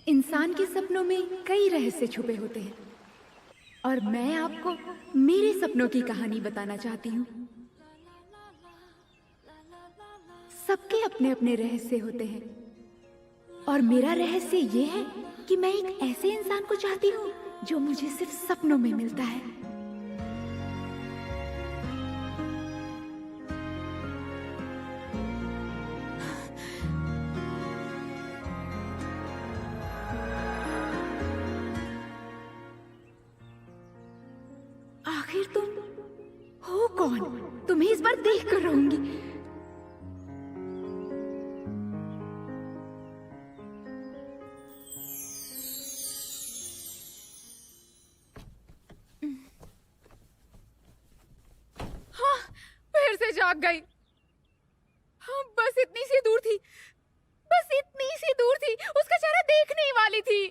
इंसान के सपनों में कई रहस्य छुपे होते हैं और मैं आपको मेरे सपनों की कहानी बताना चाहती हूँ। सबके अपने अपने रहस्य होते हैं और मेरा रहस्य ये है कि मैं एक ऐसे इंसान को चाहती हूँ जो मुझे सिर्फ सपनों में मिलता है। आखिर तुम हो कौन? तुम्हें इस बार देख कर रहूंगी। हाँ, फिर से जाग गई। हाँ, बस इतनी सी दूर थी, बस इतनी सी दूर थी, उसका चेहरा देखने ही वाली थी।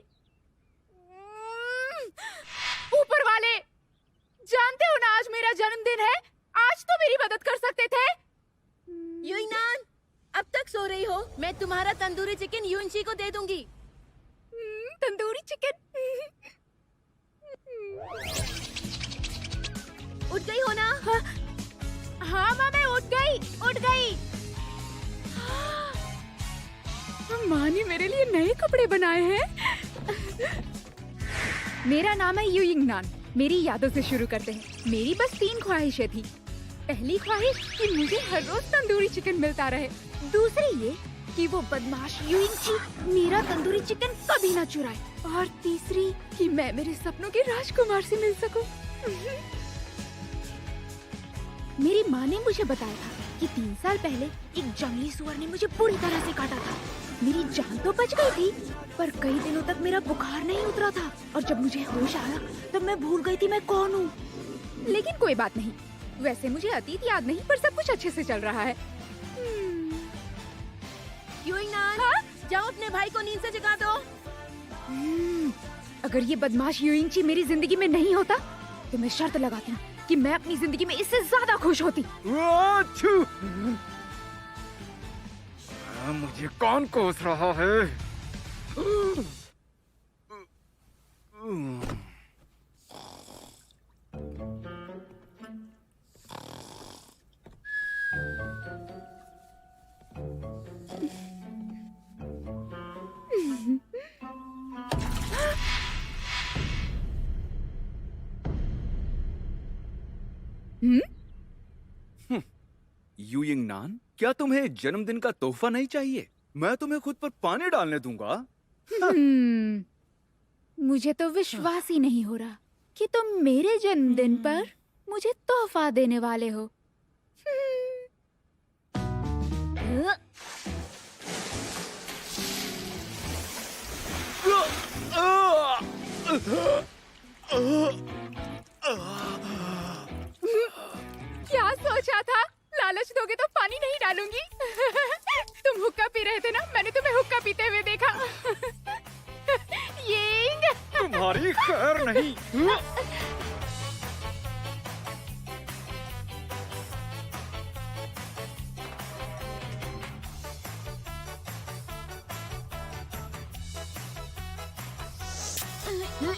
ऊपर वाले, जानते हो ना आज मेरा जन्मदिन है, आज तो मेरी मदद कर सकते थे। युइनान, अब तक सो रही हो? मैं तुम्हारा तंदूरी चिकन युइनशी को दे दूंगी। तंदूरी चिकन। उठ गई हो ना? हाँ, हाँ माँ, मैं उठ गई, उठ गई। माँ ने मेरे लिए नए कपड़े बनाए हैं। मेरा नाम है युइंगनान। मेरी यादों से शुरू करते हैं। मेरी बस 3 ख्वाहिशें थी। पहली ख्वाहिश कि मुझे हर रोज तंदूरी चिकन मिलता रहे। दूसरी ये कि वो बदमाश युइंगची मेरा तंदूरी चिकन कभी ना चुराए। और तीसरी कि मैं मेरे सपनों के राजकुमार से मिल सकूं। मेरी माँ ने मुझे बताया था कि 3 साल पहले एक जंगली सुअर ने मुझे बुरी तरह से काटा था। मेरी जान तो बच गई थी, पर कई दिनों तक मेरा बुखार नहीं उतरा था और जब मुझे होश आया तब मैं भूल गई थी मैं कौन हूँ। लेकिन कोई बात नहीं, वैसे मुझे अतीत याद नहीं, पर सब कुछ अच्छे से चल रहा है। युइनान, हाँ? जाओ अपने भाई को नींद से जगा दो। अगर ये बदमाश युइंगची मेरी जिंदगी में नहीं होता तो मैं शर्त लगाती हूँ कि मैं अपनी जिंदगी में इससे ज्यादा खुश होती। मुझे कौन कोस रहा है? युइंगनान, क्या तुम्हें जन्मदिन का तोहफा नहीं चाहिए? मैं तुम्हें खुद पर पानी डालने दूंगा। मुझे तो विश्वास ही नहीं हो रहा कि तुम मेरे जन्मदिन पर मुझे तोहफा देने वाले हो। क्या सोचा था? लालच दोगे तो पानी नहीं डालूंगी। तुम हुक्का पी रहे थे ना, मैंने तुम्हें हुक्का पीते हुए देखा। ये तुम्हारी खैर नहीं।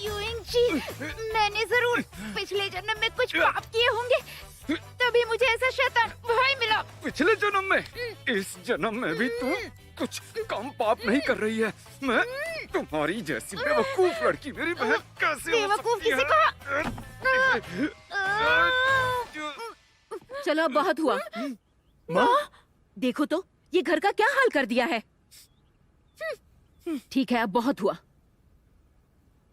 युइंगची, मैंने जरूर पिछले जन्म में कुछ पाप किए होंगे, तभी मुझे ऐसा शैतान भाई मिला। पिछले जन्म में? इस जन्म में भी तू कुछ कम पाप नहीं कर रही है। मैं तुम्हारी जैसी बेवकूफ लड़की मेरी बहन कैसे हो बेवकूफ सकती किसे है? चलो अब बहुत हुआ। माँ, देखो तो ये घर का क्या हाल कर दिया है। ठीक है, अब बहुत हुआ।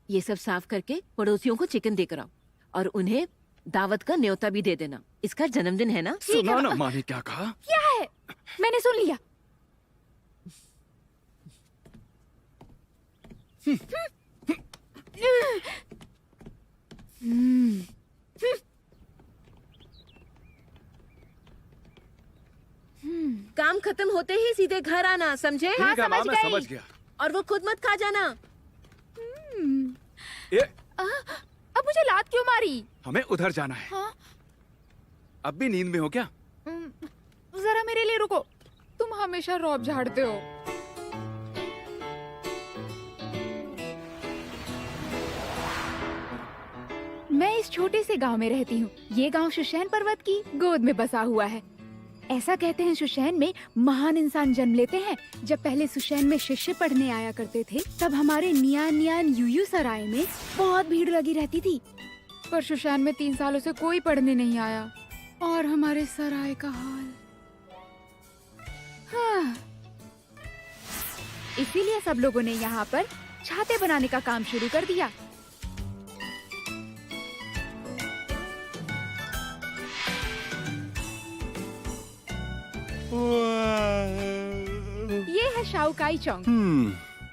ये सब साफ करके पड़ोसियों को चिकन देकर आओ और उन्हें दावत का न्योता भी दे देना। इसका जन्मदिन है ना। सुना ना माँ ने क्या कहा? क्या है? मैंने सुन लिया। काम खत्म होते ही सीधे घर आना, समझे? ठीक है माँ, मैं समझ गया। और वो खुद मत खा जाना। ये अब मुझे लात क्यों मारी? हमें उधर जाना है। हाँ? अब भी नींद में हो क्या? जरा मेरे लिए रुको, तुम हमेशा रौब झाड़ते हो। मैं इस छोटे से गांव में रहती हूँ। ये गांव शुशैन पर्वत की गोद में बसा हुआ है। ऐसा कहते हैं शुशैन में महान इंसान जन्म लेते हैं। जब पहले शुशैन में शिष्य पढ़ने आया करते थे तब हमारे नियान नियान यूयू सराय में बहुत भीड़ लगी रहती थी। पर शुशैन में 3 सालों से कोई पढ़ने नहीं आया और हमारे सराय का हाल। हाँ। इसीलिए सब लोगों ने यहाँ पर छाते बनाने का काम शुरू कर दिया। ये है शाओकाई चौंग।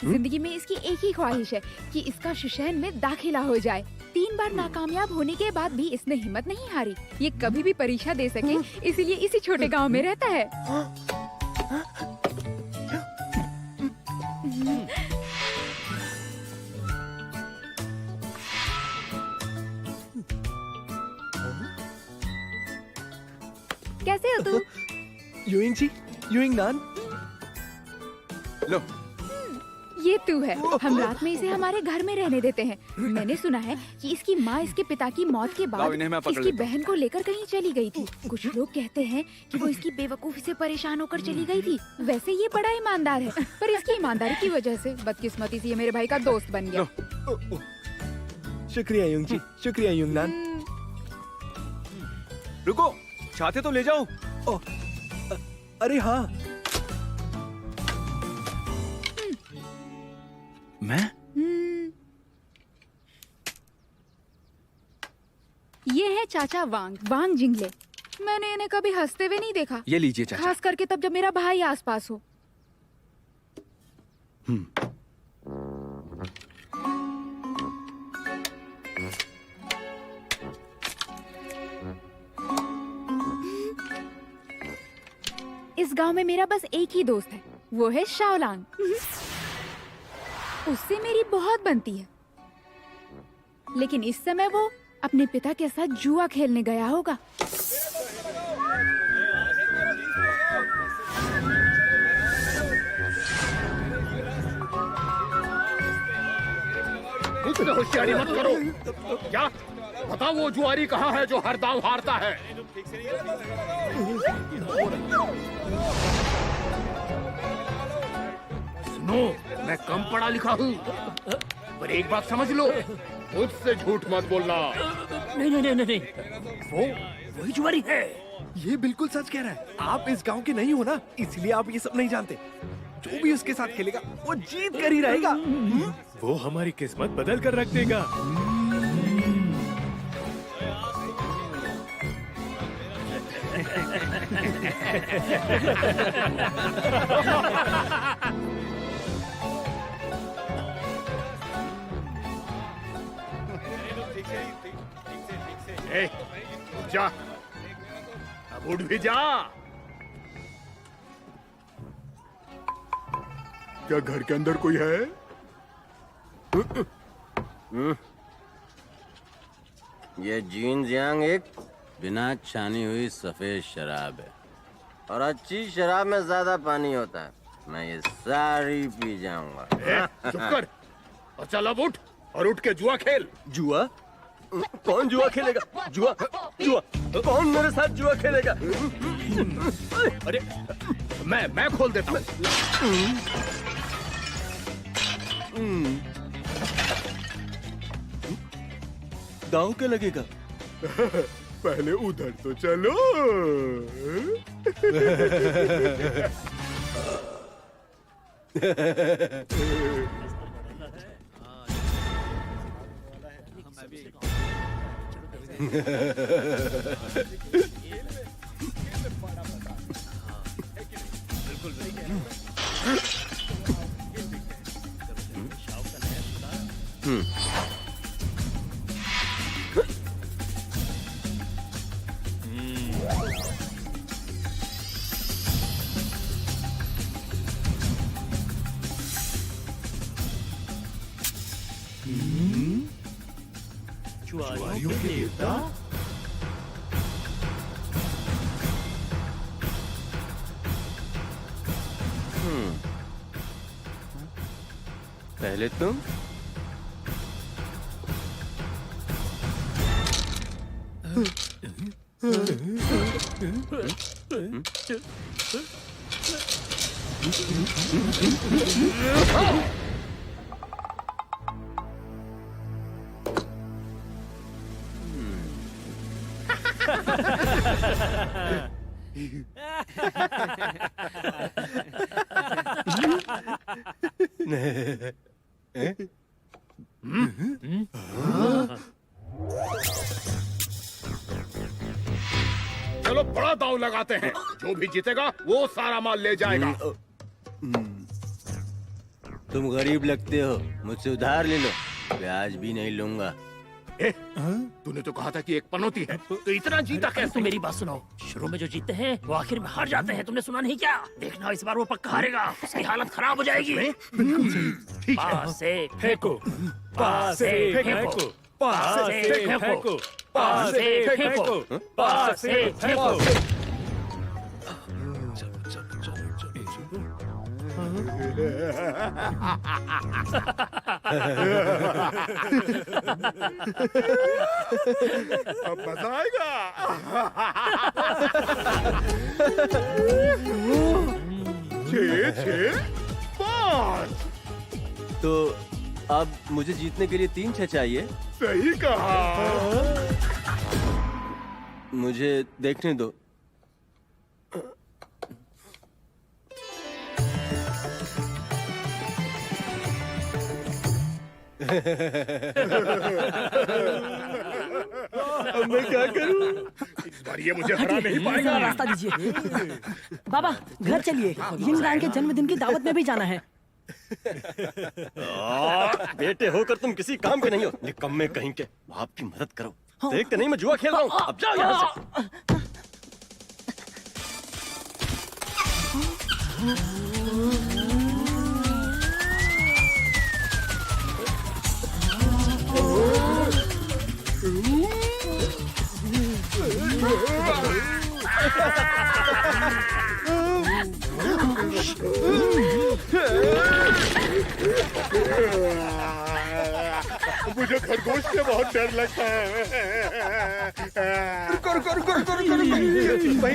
जिंदगी में इसकी एक ही ख्वाहिश है कि इसका शुशैन में दाखिला हो जाए। 3 बार नाकामयाब होने के बाद भी इसने हिम्मत नहीं हारी। ये कभी भी परीक्षा दे सके, इसीलिए इसी छोटे गांव में रहता है। कैसे हो तू? यूइंग जी, यूइंग नान। लो, ये तू है। हम रात में इसे हमारे घर में रहने देते हैं। मैंने सुना है कि इसकी माँ इसके पिता की मौत के लाओ, इन्हें मैं बाद पकड़ इसकी लेता हूँ। बहन को लेकर कहीं चली गई थी। कुछ लोग कहते हैं कि वो इसकी बेवकूफी से परेशान होकर चली गई थी। वैसे ये बड़ा ईमानदार है, पर इसकी ईमानदारी की वजह से बदकिस्मती से ये मेरे भाई का दोस्त बन गया। शुक्रिया यूइंग जी, शुक्रिया यूइंग नान। रुको, छाते तो ले जाओ। अरे हाँ, मैं? ये है चाचा वांग जिंगले। मैंने इन्हें कभी हंसते हुए नहीं देखा, ये लीजिए चाचा। खास करके तब जब मेरा भाई आसपास हो। इस गांव में मेरा बस एक ही दोस्त है, वो है शाओलांग। उससे मेरी बहुत बनती है, लेकिन इस समय वो अपने पिता के साथ जुआ खेलने गया होगा। कुछ तो होशियारी मत करो। क्या बताओ, वो जुआरी कहाँ है जो हर दांव हारता है? सुनो, मैं कम पढ़ा लिखा हूँ, पर एक बात समझ लो, मुझसे झूठ मत बोलना। नहीं नहीं नहीं नहीं, वही जुआरी है। ये बिल्कुल सच कह रहा है। आप इस गांव के नहीं हो ना, इसलिए आप ये सब नहीं जानते। जो भी उसके साथ खेलेगा वो जीत कर ही रहेगा। वो हमारी किस्मत बदल कर रख देगा। ए, जा, अब उठ भी जा। क्या घर के अंदर कोई है? ये जीन जियांग एक बिना छानी हुई सफेद शराब है और अच्छी शराब में ज्यादा पानी होता है। मैं ये सारी पी जाऊंगा। चुप कर और चल अब उठ और उठ के जुआ खेल। जुआ? कौन जुआ खेलेगा? जुआ जुआ कौन मेरे साथ जुआ खेलेगा? अरे मैं खोल देता हूँ। दांव क्या लगेगा? पहले उधर तो चलो। जुआरियों के देवता? पहले तुम चलो बड़ा दांव लगाते हैं, जो भी जीतेगा वो सारा माल ले जाएगा। तुम गरीब लगते हो, मुझसे उधार ले लो, ब्याज भी नहीं लूंगा। तूने तो कहा था कि एक पनौती है, तो इतना जीता कैसे? तो मेरी बात सुनो, शुरू में जो जीतते हैं वो आखिर में हार जाते हैं। तुमने सुना नहीं क्या? देखना इस बार वो पक्का हारेगा, उसकी हालत खराब हो जाएगी। बिल्कुल सही। ठीक है, पास से फेंको, पास से फेंको, पास से फेंको, पास से फेंको, पास से फेंको। अब मजा आएगा। छः छः पाँच। तो अब मुझे जीतने के लिए 3 6 चाहिए। सही कहा। मुझे देखने दो। अब मैं क्या करूं? इस बार ये मुझे हरा नहीं पाएगा। रास्ता दीजिए। बाबा घर चलिए, यिंगरान के जन्मदिन की दावत में भी जाना है। बेटे होकर तुम किसी काम के नहीं हो, निकम्मे कहीं के। आपकी मदद करो। देखते नहीं मैं जुआ खेल रहा हूँ। अब जाओ यहाँ से। मुझे खरगोश से बहुत डर लगता है।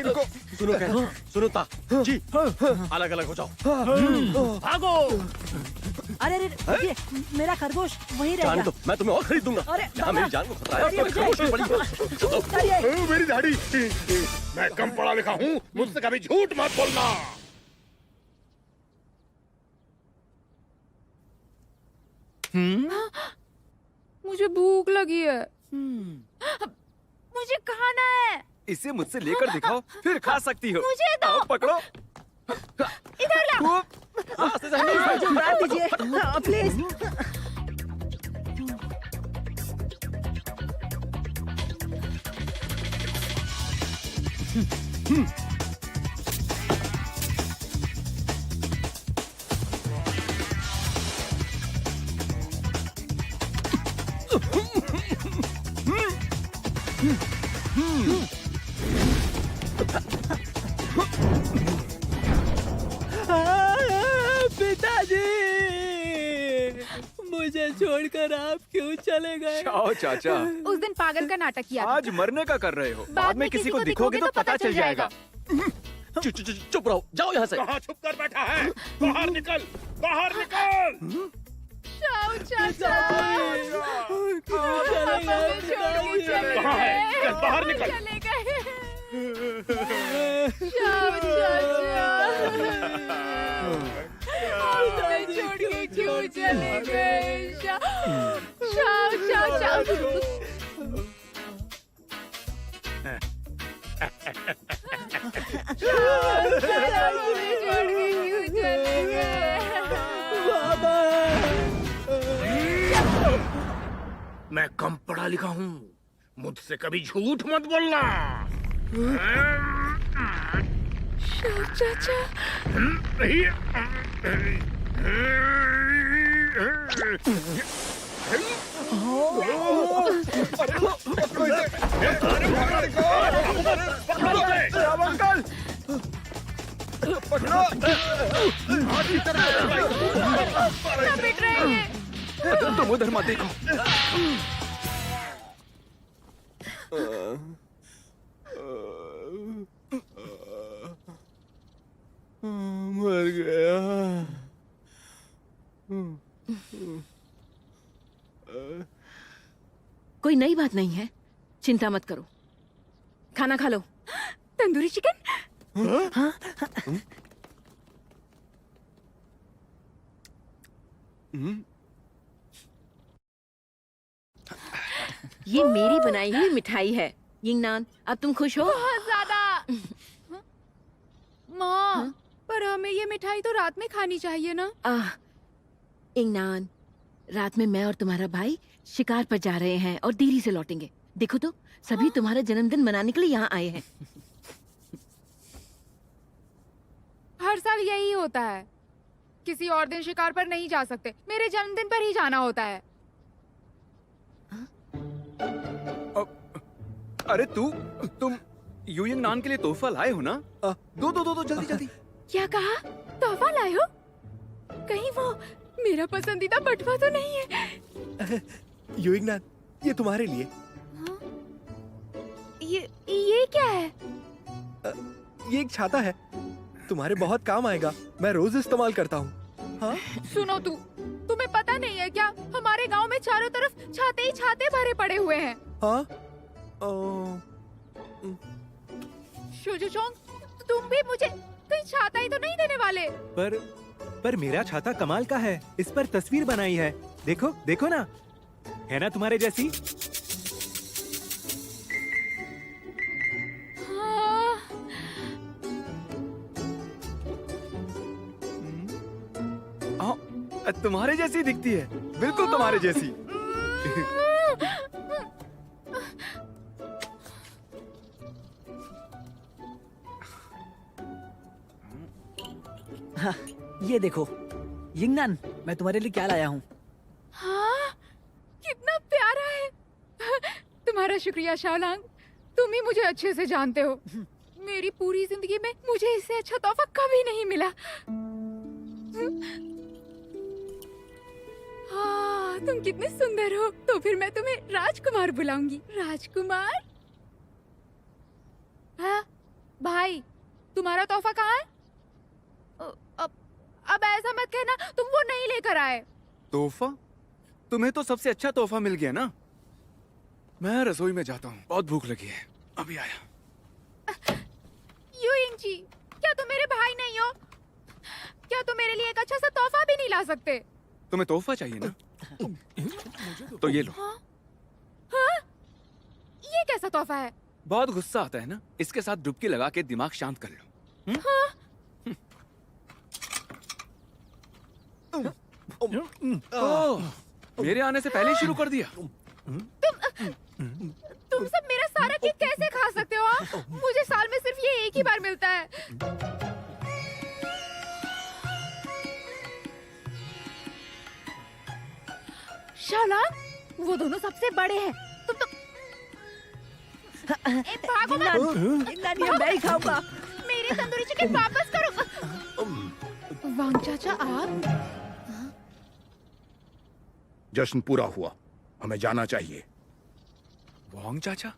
रुको। सुनो ता जी, अलग अलग हो जाओ। भागो। अरे रुकिए, मेरा खरगोश वहीं जान रहेगा। दो, मैं तुम्हें और खरीद दूंगा। अरे, यहाँ मेरी जान को खतरा है। अरे, और खरगोश भी बड़ी है। मेरी दाढ़ी। मैं कम पढ़ा लिखा हूँ, मुझसे कभी झूठ मत बोलना। मुझे भूख लगी है। मुझे खाना है। इसे मुझसे लेकर दिखाओ, फिर खा सकती हो। मुझे दो। आओ, पकड़ो। इधर ला। मार दीजिए प्लीज। पिताजी, मुझे छोड़कर आप क्यों चले गए? आओ चाचा, उस दिन पागल का नाटक किया था। आज मरने का कर रहे हो, बाद में किसी को दिखोगे तो पता चल जाएगा। चुप रहो, जाओ यहाँ से। कहाँ छुप कर बैठा है? बाहर निकल, बाहर निकल। जाओ चाचा। हमें छोड़ के चले कहाँ है? गए। चल, बाहर निकल। चले गए। जाओ चाचा। हमें छोड़ के क्यों चले गए? जाओ चाचा। मैं कम पढ़ा लिखा हूँ, मुझसे कभी झूठ मत बोलना। चाचा। अंकल, पकड़ो। पिट रहे हैं। तुम उधर मत देखो। कोई नई बात नहीं है, चिंता मत करो, खाना खा लो। तंदूरी चिकन। ये मेरी बनाई हुई मिठाई है। यिंगनान, अब तुम खुश हो? बहुत ज्यादा। माँ, पर हमें ये मिठाई तो रात में खानी चाहिए ना। यिंगनान, रात में मैं और तुम्हारा भाई शिकार पर जा रहे हैं और देरी से लौटेंगे। देखो तो, सभी तुम्हारा जन्मदिन मनाने के लिए यहाँ आए हैं। हर साल यही होता है, किसी और दिन शिकार पर नहीं जा सकते, मेरे जन्मदिन पर ही जाना होता है। अरे तुम यूयिंग नान के लिए तोहफा लाए हो ना? दो जल्दी जल्दी। क्या कहा? तोहफा लाए हो? कहीं वो मेरा पसंदीदा बटुआ तो नहीं है? यूइंगनान, ये तुम्हारे लिए। हाँ? ये क्या है? ये एक छाता है, तुम्हारे बहुत काम आएगा। मैं रोज इस्तेमाल करता हूँ। हाँ? सुनो तुम्हें पता नहीं है क्या, हमारे गांव में चारों तरफ छाते ही छाते भरे पड़े हुए हैं। हाँ? शोजोचोंग, तुम भी मुझे कहीं छाता ही तो नहीं देने वाले? पर मेरा छाता कमाल का है, इस पर तस्वीर बनाई है। देखो देखो ना, है ना तुम्हारे जैसी? तुम्हारे जैसी दिखती है, बिल्कुल तुम्हारे जैसी। हाँ, ये देखो यिंगनान, मैं तुम्हारे लिए क्या लाया हूँ। हाँ, कितना प्यारा है। तुम्हारा शुक्रिया शाओलांग, तुम ही मुझे अच्छे से जानते हो। मेरी पूरी जिंदगी में मुझे इससे अच्छा तोहफा कभी नहीं मिला। हाँ, तुम कितने सुंदर हो। तो फिर मैं तुम्हें राजकुमार बुलाऊंगी। राजकुमार। हाँ, भाई, तुम्हारा तोहफा कहाँ है? अब ऐसा मत कहना तुम वो नहीं लेकर आए। तोहफा? तुम्हें तो सबसे अच्छा तोहफा मिल गया ना। मैं रसोई में जाता हूँ, बहुत भूख लगी है, अभी आया। यूइंग जी, क्या तुम मेरे भाई नहीं हो? क्या तुम मेरे लिए एक अच्छा सा तोहफा भी नहीं ला सकते? तुम्हें तोहफा चाहिए ना? तो ये लो। हाँ? हाँ? ये कैसा तोहफा है? बहुत गुस्सा आता है ना, इसके साथ डुबकी लगा के दिमाग शांत कर लो। हाँ? ओह, मेरे आने से पहले ही शुरू कर दिया। तुम सब मेरा सारा केक कैसे खा सकते हो? हाँ? मुझे साल में सिर्फ ये एक ही बार मिलता है। शाओलांग, वो दोनों सबसे बड़े हैं। तुम तो भागो मत। यिंगनान, ये मैं ही खाऊंगा। मेरी तंदूरी चिकन वापस करो। वांग चाचा, आप? जश्न पूरा हुआ, हमें जाना चाहिए। वांग चाचा?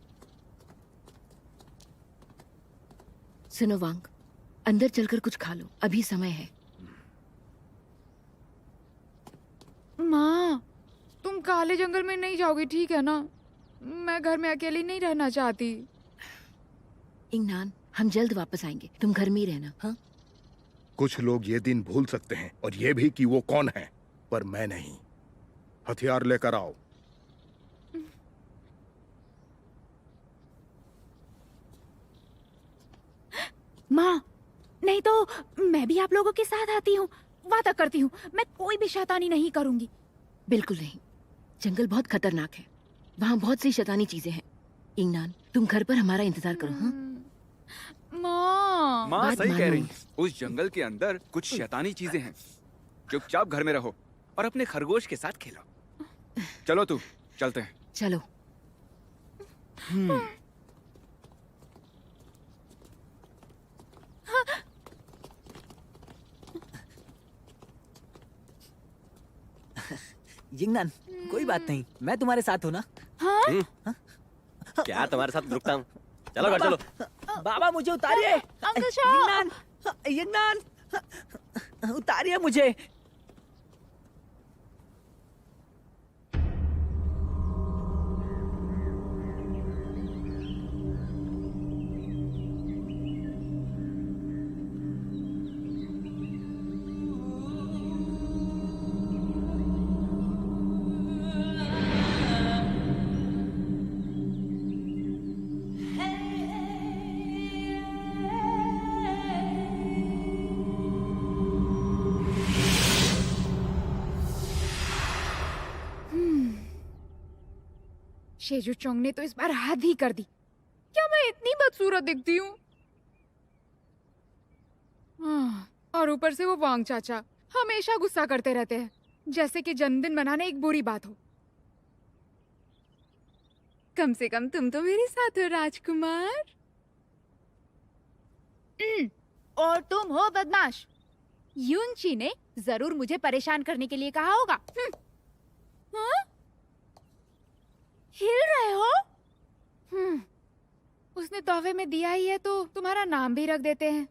सुनो वांग, अंदर चलकर कुछ खा लो, अभी समय है। माँ, तुम काले जंगल में नहीं जाओगी, ठीक है ना? मैं घर में अकेली नहीं रहना चाहती। यिंगनान, हम जल्द वापस आएंगे, तुम घर में ही रहना। हाँ? कुछ लोग ये दिन भूल सकते हैं और ये भी कि वो कौन है, पर मैं नहीं। हथियार लेकर आओ। माँ, नहीं तो मैं भी आप लोगों के साथ आती हूँ। वादा करती हूँ, मैं कोई भी शैतानी नहीं करूँगी। बिल्कुल नहीं, जंगल बहुत खतरनाक है, वहाँ बहुत सी शैतानी चीजें हैं। यिंगनान, तुम घर पर हमारा इंतजार करो। हाँ? माँ, माँ बात सही कह मानो। रही है, उस जंगल के अंदर कुछ शैतानी चीजें हैं। चुपचाप घर में रहो और अपने खरगोश के साथ खेलो। चलो तू, चलते हैं। चलो। यिंगनान, कोई बात नहीं, मैं तुम्हारे साथ हूँ ना। हाँ? क्या तुम्हारे साथ रुकता हूँ? चलो घर चलो। बाबा, मुझे उतारिए। अंकल शॉ। यिंगनान, यिंगनान, उतारिए मुझे। शेजू चोंग ने तो इस बार हद ही कर दी। क्या मैं इतनी बदसूरत दिखती हूँ? और ऊपर से वो वांग चाचा हमेशा गुस्सा करते रहते हैं, जैसे कि जन्मदिन मनाना एक बुरी बात हो। कम से कम तुम तो मेरे साथ हो राजकुमार। और तुम हो बदमाश। यूनची ने जरूर मुझे परेशान करने के लिए कहा होगा। हाँ? हिल रहे हो? उसने तोहफे में दिया ही है तो तुम्हारा नाम भी रख देते हैं।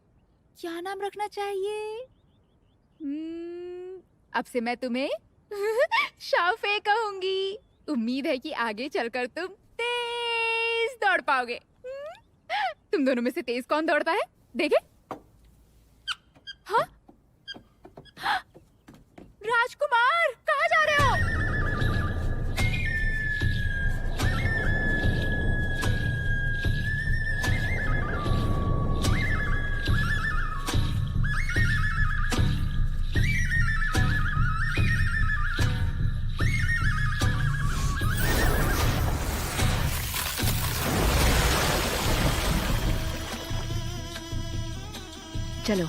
क्या नाम रखना चाहिए? अब से मैं तुम्हें शाफे कहूंगी। उम्मीद है कि आगे चलकर तुम तेज दौड़ पाओगे। तुम दोनों में से तेज कौन दौड़ता है? देखे? हाँ? राजकुमार, कहाँ जा रहे हो? चलो।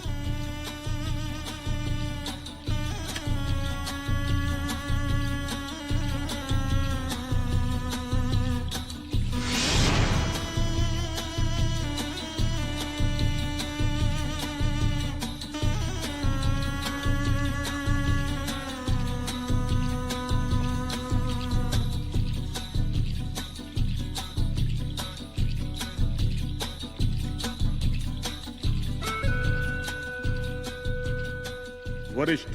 वरिष्ठ,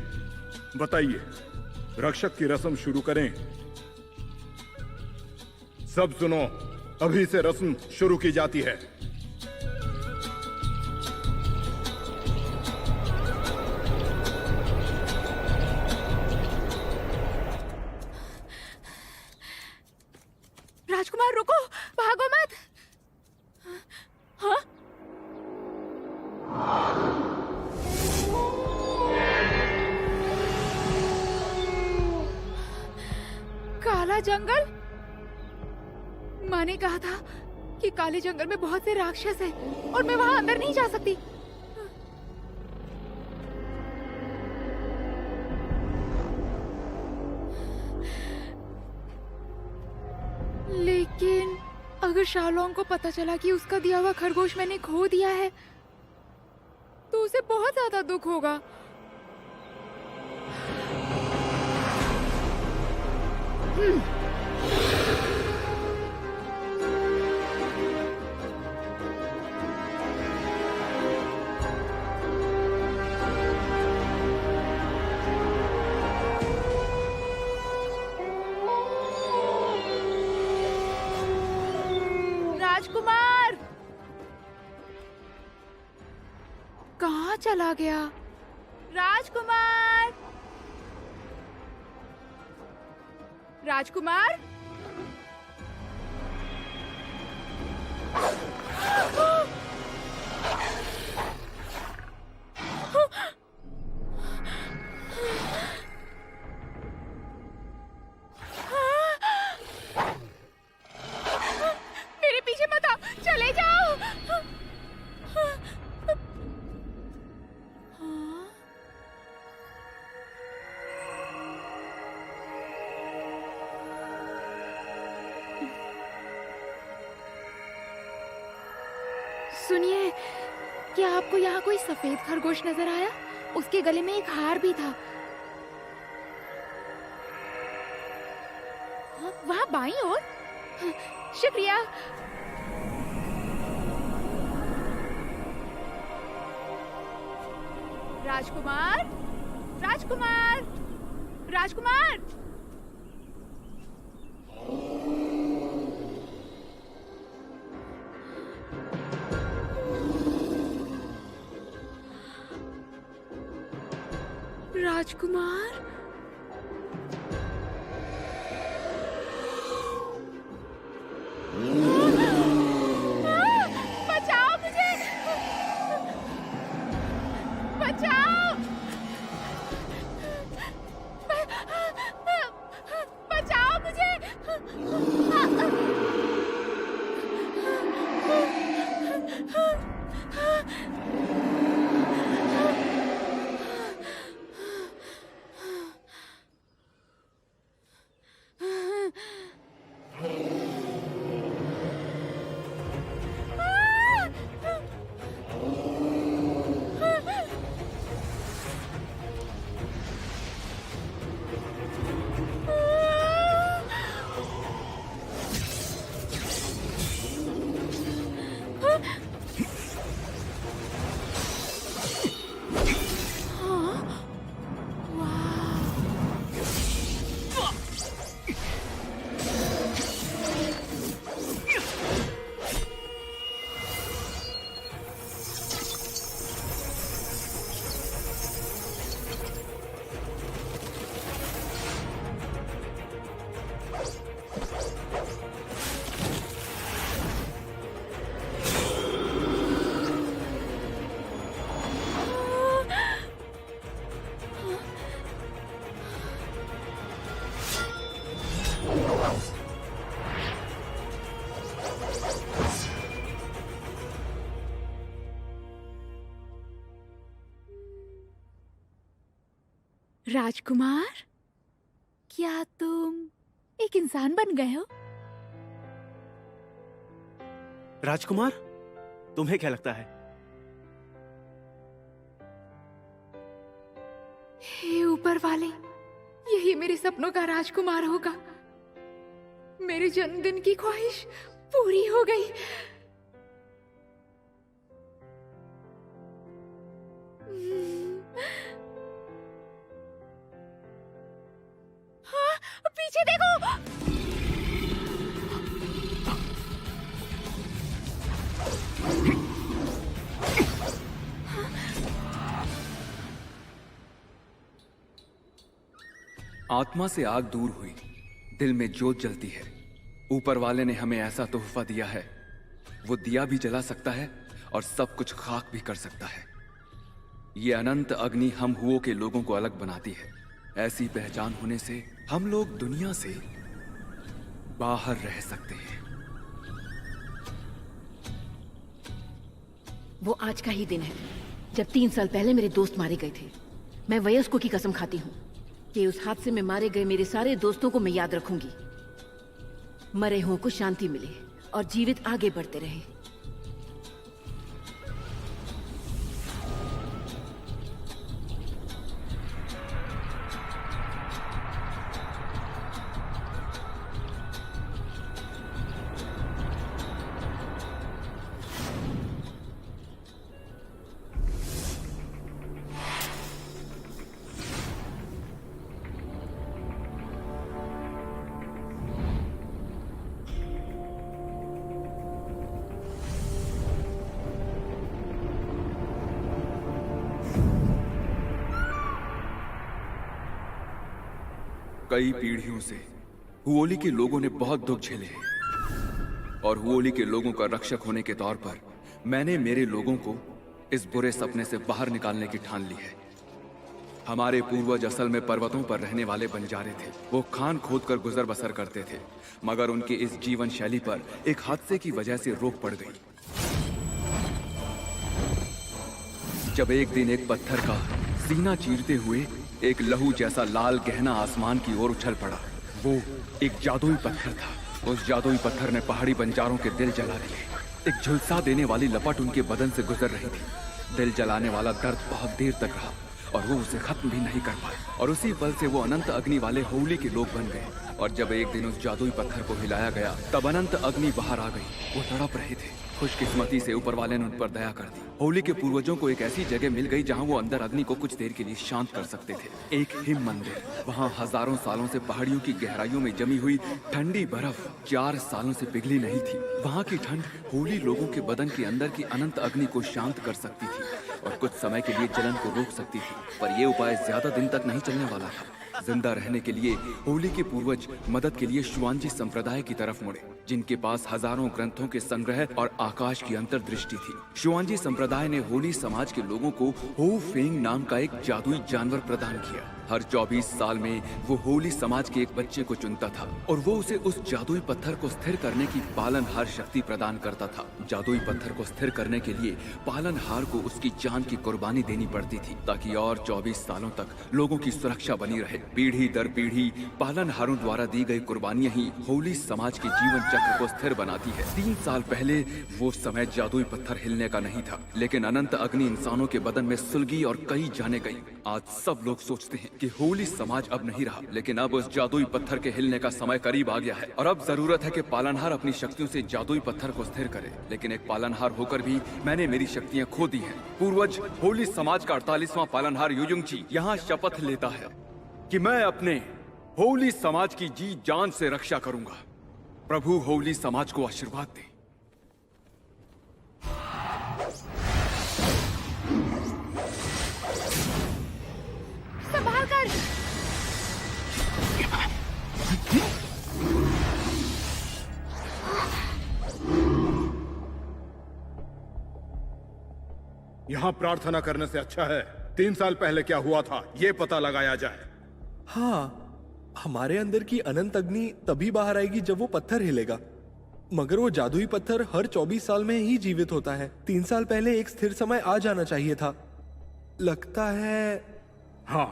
बताइए, रक्षक की रस्म शुरू करें? सब सुनो, अभी से रस्म शुरू की जाती है। राजकुमार रुको, भागो मत। हाँ? काला जंगल? माँ ने कहा था कि काले जंगल में बहुत से राक्षस हैं और मैं वहां अंदर नहीं जा सकती। लेकिन अगर शालोंग को पता चला कि उसका दिया हुआ खरगोश मैंने खो दिया है तो उसे बहुत ज्यादा दुख होगा। राजकुमार कहाँ चला गया? राजकुमार, राजकुमार, मेरे पीछे मत आओ, चले जाओ। सुनिए, क्या आपको यहाँ कोई सफेद खरगोश नजर आया? उसके गले में एक हार भी था। वहाँ बाईं ओर। शुक्रिया। राजकुमार, राजकुमार, राजकुमार। राजकुमार, बचाओ मुझे, बचाओ, बचाओ मुझे। राजकुमार, क्या तुम एक इंसान बन गए हो? राजकुमार, तुम्हें क्या लगता है? हे ऊपर वाले, यही मेरे सपनों का राजकुमार होगा। मेरे जन्मदिन की ख्वाहिश पूरी हो गई। हाँ, पीछे देखो। आत्मा से आग दूर हुई, दिल में जोत जलती है। ऊपर वाले ने हमें ऐसा तोहफा दिया है, वो दिया भी जला सकता है और सब कुछ खाक भी कर सकता है। ये अनंत अग्नि हम हुओं के लोगों को अलग बनाती है। ऐसी पहचान होने से हम लोग दुनिया से बाहर रह सकते हैं। वो आज का ही दिन है जब 3 साल पहले मेरे दोस्त मारे गए थे। मैं वयस्कों की कसम खाती हूँ कि उस हादसे में मारे गए मेरे सारे दोस्तों को मैं याद रखूंगी। मरे हुओं को शांति मिले और जीवित आगे बढ़ते रहे। कई पीढ़ियों से हुओली के लोगों ने बहुत दुख झेले हैं और हुओली के लोगों का रक्षक होने के तौर पर मैंने मेरे लोगों को इस बुरे सपने से बाहर निकालने की ठान ली है। हमारे पूर्वज असल में पर्वतों पर रहने वाले बंजारे थे। वो खान खोदकर गुजर बसर करते थे, मगर उनकी इस जीवन शैली पर एक हादसे की वजह से रोक पड़ गई। जब एक दिन एक पत्थर का सीना चीरते हुए एक लहू जैसा लाल गहना आसमान की ओर उछल पड़ा। वो एक जादुई पत्थर था। उस जादुई पत्थर ने पहाड़ी बंजारों के दिल जला दिए। एक झुलसा देने वाली लपट उनके बदन से गुजर रही थी। दिल जलाने वाला दर्द बहुत देर तक रहा और वो उसे खत्म भी नहीं कर पाए। और उसी पल से वो अनंत अग्नि वाले होली के लोग बन गए। और जब एक दिन उस जादुई पत्थर को हिलाया गया, तब अनंत अग्नि बाहर आ गई। वो तड़प रहे थे। खुशकिस्मती से ऊपर वाले ने उन पर दया कर दी। होली के पूर्वजों को एक ऐसी जगह मिल गई जहां वो अंदर अग्नि को कुछ देर के लिए शांत कर सकते थे। एक हिम मंदिर। वहां हजारों सालों से पहाड़ियों की गहराइयों में जमी हुई ठंडी बर्फ 4 सालों से पिघली नहीं थी। वहां की ठंड होली लोगों के बदन के अंदर की अनंत अग्नि को शांत कर सकती थी और कुछ समय के लिए जलन को रोक सकती थी। पर यह उपाय ज्यादा दिन तक नहीं चलने वाला था। जिंदा रहने के लिए होली के पूर्वज मदद के लिए शुआंजी संप्रदाय की तरफ मुड़े, जिनके पास हजारों ग्रंथों के संग्रह और आकाश की अंतर्दृष्टि थी। शुआंजी संप्रदाय ने होली समाज के लोगों को हो फेंग नाम का एक जादुई जानवर प्रदान किया। हर 24 साल में वो होली समाज के एक बच्चे को चुनता था और वो उसे उस जादुई पत्थर को स्थिर करने की पालनहार शक्ति प्रदान करता था। जादुई पत्थर को स्थिर करने के लिए पालनहार को उसकी जान की कुर्बानी देनी पड़ती थी, ताकि और 24 सालों तक लोगों की सुरक्षा बनी रहे। पीढ़ी दर पीढ़ी पालनहारों द्वारा दी गई कुर्बानियां ही होली समाज के जीवन चक्र को स्थिर बनाती है। 3 साल पहले वो समय जादुई पत्थर हिलने का नहीं था, लेकिन अनंत अग्नि इंसानों के बदन में सुलगी और कई जाने गई। आज सब लोग सोचते हैं कि होली समाज अब नहीं रहा, लेकिन अब उस जादुई पत्थर के हिलने का समय करीब आ गया है और अब जरूरत है कि पालनहार अपनी शक्तियों से जादुई पत्थर को स्थिर करे। लेकिन एक पालनहार होकर भी मैंने मेरी शक्तियां खो दी हैं। पूर्वज होली समाज का 48वां पालनहार युयुंगची यहाँ शपथ लेता है कि मैं अपने होली समाज की जी जान से रक्षा करूंगा। प्रभु होली समाज को आशीर्वाद दे। संभाल कर। यहाँ प्रार्थना करने से अच्छा है 3 साल पहले क्या हुआ था ये पता लगाया जाए। हाँ, हमारे अंदर की अनंत अग्नि तभी बाहर आएगी जब वो पत्थर हिलेगा, मगर वो जादुई पत्थर हर 24 साल में ही जीवित होता है। 3 साल पहले एक स्थिर समय आ जाना चाहिए था। लगता है हाँ,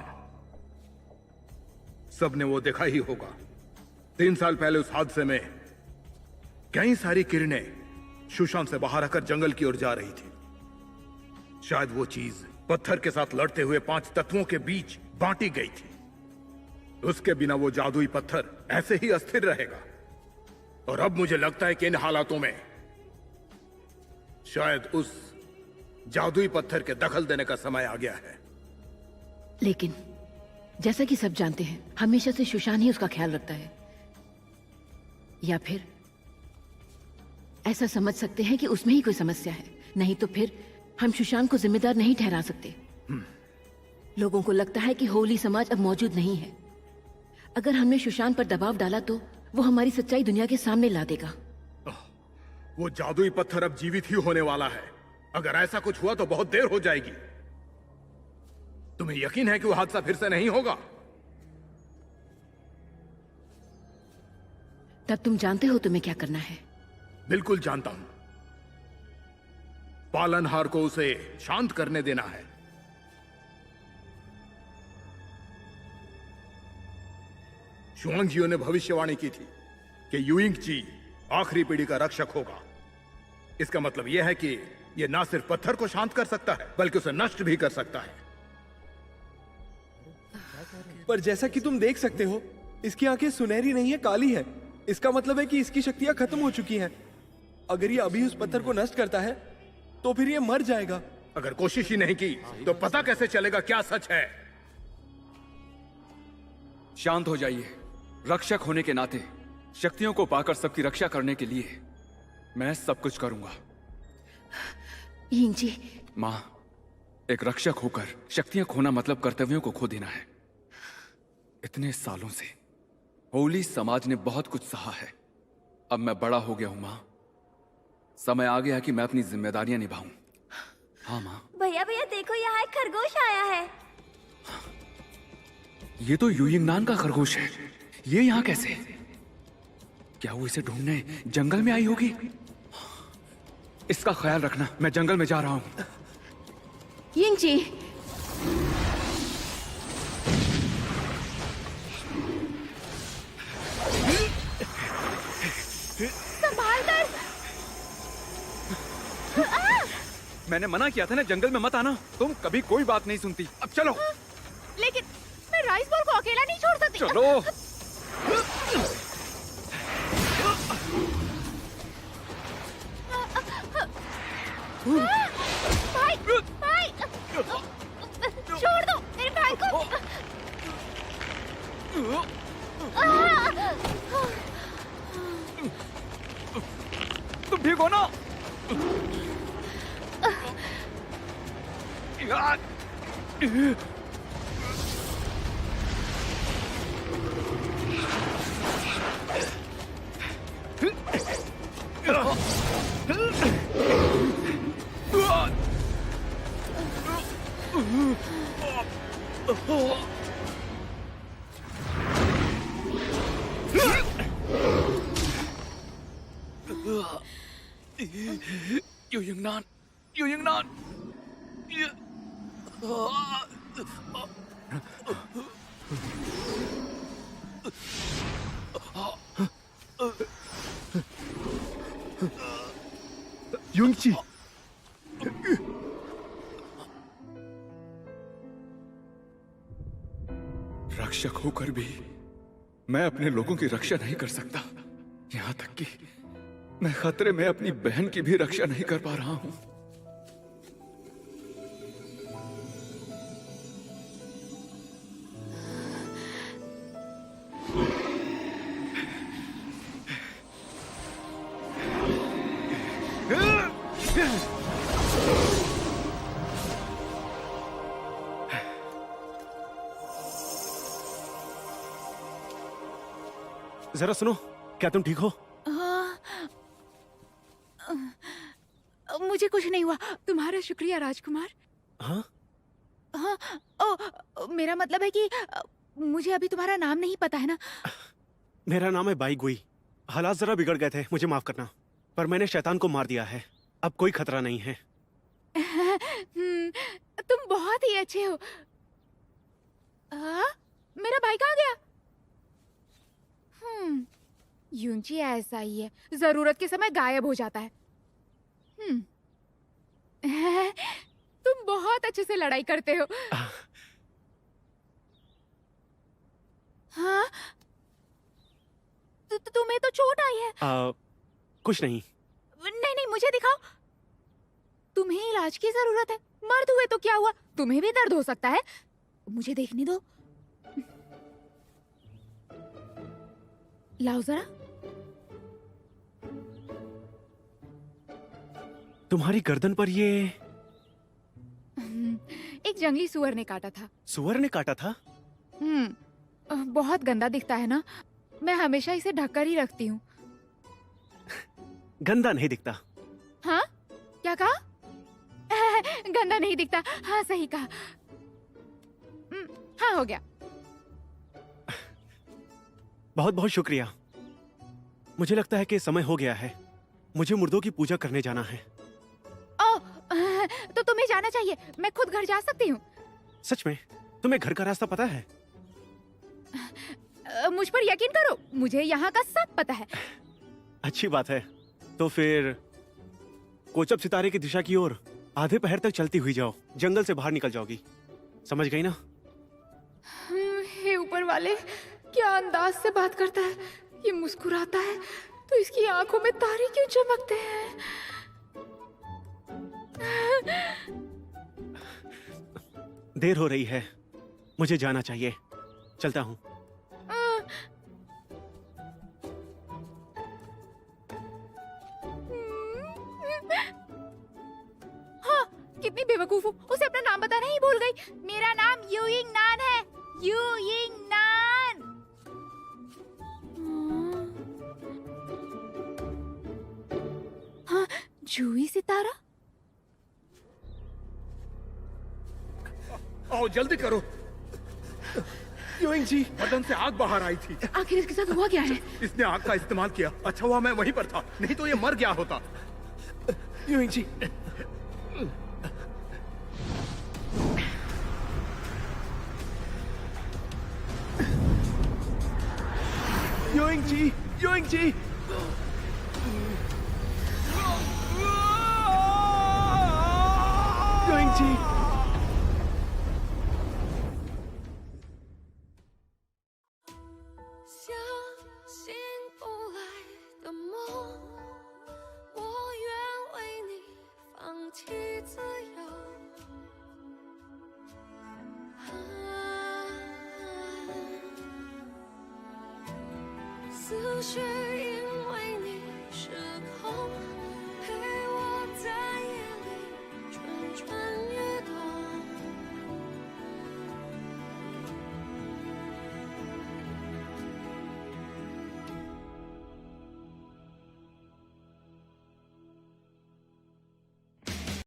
सबने वो देखा ही होगा। 3 साल पहले उस हादसे में कई सारी किरणें सुशांत से बाहर आकर जंगल की ओर जा रही थी। शायद वो चीज पत्थर के साथ लड़ते हुए 5 तत्वों के बीच बांटी गई थी। उसके बिना वो जादुई पत्थर ऐसे ही अस्थिर रहेगा। और अब मुझे लगता है कि इन हालातों में शायद उस जादुई पत्थर के दखल देने का समय आ गया है। लेकिन जैसा कि सब जानते हैं, हमेशा से सुशांत ही उसका ख्याल रखता है। या फिर ऐसा समझ सकते हैं कि उसमें ही कोई समस्या है। नहीं तो फिर हम सुशांत को जिम्मेदार नहीं ठहरा सकते। लोगों को लगता है कि होली समाज अब मौजूद नहीं है। अगर हमने सुशांत पर दबाव डाला तो वो हमारी सच्चाई दुनिया के सामने ला देगा। वो जादुई पत्थर अब जीवित ही होने वाला है। अगर ऐसा कुछ हुआ तो बहुत देर हो जाएगी। तुम्हें यकीन है कि वो हादसा फिर से नहीं होगा? तब तुम जानते हो तुम्हें क्या करना है। बिल्कुल जानता हूं। पालनहार को उसे शांत करने देना है। शुआंगजियो ने भविष्यवाणी की थी कि यूइंग ची आखिरी पीढ़ी का रक्षक होगा। इसका मतलब यह है कि यह ना सिर्फ पत्थर को शांत कर सकता है बल्कि उसे नष्ट भी कर सकता है। पर जैसा कि तुम देख सकते हो, इसकी आंखें सुनहरी नहीं है, काली है। इसका मतलब है कि इसकी शक्तियां खत्म हो चुकी हैं। अगर ये अभी उस पत्थर को नष्ट करता है तो फिर ये मर जाएगा। अगर कोशिश ही नहीं की तो पता कैसे चलेगा क्या सच है? शांत हो जाइए। रक्षक होने के नाते शक्तियों को पाकर सबकी रक्षा करने के लिए मैं सब कुछ करूंगा। यिंग जी, मां, एक रक्षक होकर शक्तियां खोना मतलब कर्तव्यों को खो देना है। इतने सालों से होली समाज ने बहुत कुछ सहा है। अब मैं बड़ा हो गया हूं मां। समय आ गया कि मैं अपनी जिम्मेदारियां निभाऊं। हाँ मां। भैया भैया देखो, यहाँ एक खरगोश आया है। ये तो यूइंग नान का खरगोश है। ये यहाँ कैसे? क्या वो इसे ढूंढने जंगल में आई होगी? इसका ख्याल रखना, मैं जंगल में जा रहा हूं। यिंग जी, संभाल कर। मैंने मना किया था ना, जंगल में मत आना। तुम कभी कोई बात नहीं सुनती। अब चलो। लेकिन मैं राइस बॉल को अकेला नहीं छोड़ सकती। चलो। भाई भाई, छोड़ दो मेरे भाई को। तुम ठीक हो ना? यूइंग नान, यूइंग नान। यूंगची, रक्षक होकर भी मैं अपने लोगों की रक्षा नहीं कर सकता। यहाँ तक कि मैं खतरे में अपनी बहन की भी रक्षा नहीं कर पा रहा हूं। जरा सुनो, क्या तुम ठीक हो? मुझे कुछ नहीं हुआ। तुम्हारा शुक्रिया राजकुमार। हाँ? हाँ, मेरा मतलब है कि मुझे अभी तुम्हारा नाम नहीं पता है ना। मेरा नाम है बाई गुई। हालात जरा बिगड़ गए थे, मुझे माफ करना। पर मैंने शैतान को मार दिया है। अब कोई खतरा नहीं है। तुम बहुत ही अच्छे हो। मेरा भाई कहाँ गया? यूंची ऐसा ही है, जरूरत के समय गायब हो जाता है। तुम बहुत अच्छे से लड़ाई करते हो। हाँ? तुम्हें तो चोट आई है। कुछ नहीं। नहीं नहीं, मुझे दिखाओ। तुम्हें इलाज की जरूरत है। मर्द हुए तो क्या हुआ, तुम्हें भी दर्द हो सकता है। मुझे देखने दो। लाओ जरा। तुम्हारी गर्दन पर ये एक जंगली सुअर ने काटा था। सुअर ने काटा था? बहुत गंदा दिखता है ना, मैं हमेशा इसे ढककर ही रखती हूँ। गंदा नहीं दिखता। हाँ, क्या कहा? गंदा नहीं दिखता, हाँ सही कहा। हाँ, हो गया। बहुत बहुत शुक्रिया। मुझे लगता है कि समय हो गया है, मुझे मुर्दों की पूजा करने जाना है। ओह, तो तुम्हें जाना चाहिए, मैं खुद घर जा सकती हूँ। सच में? तुम्हें घर का रास्ता पता है? मुझ पर यकीन करो, मुझे यहाँ का सब पता है। अच्छी बात है। तो फिर कोचब सितारे की दिशा की ओर आधे पहर तक चलती हुई जाओ, जंगल से बाहर निकल जाओगी। समझ गई ना? हे ऊपर वाले, क्या अंदाज से बात करता है। ये मुस्कुराता है तो इसकी आंखों में तारे क्यों चमकते हैं? देर हो रही है, मुझे जाना चाहिए। चलता हूँ। हाँ, कितनी बेवकूफ हूँ, उसे अपना नाम बताना ही भूल गई। मेरा नाम यूइंग नान है, यूइंग नान। हाँ, जूही सितारा। आओ जल्दी करो। यूइंग जी, बदन से आग बाहर आई थी। आखिर इसके साथ हुआ क्या है? इसने आग का इस्तेमाल किया। अच्छा हुआ मैं वहीं पर था, नहीं तो ये मर गया होता। यूइंग जी, यूइंग जी, यूइंग जी। यूइंग जी।思绪因为你失控，陪我在夜里蠢蠢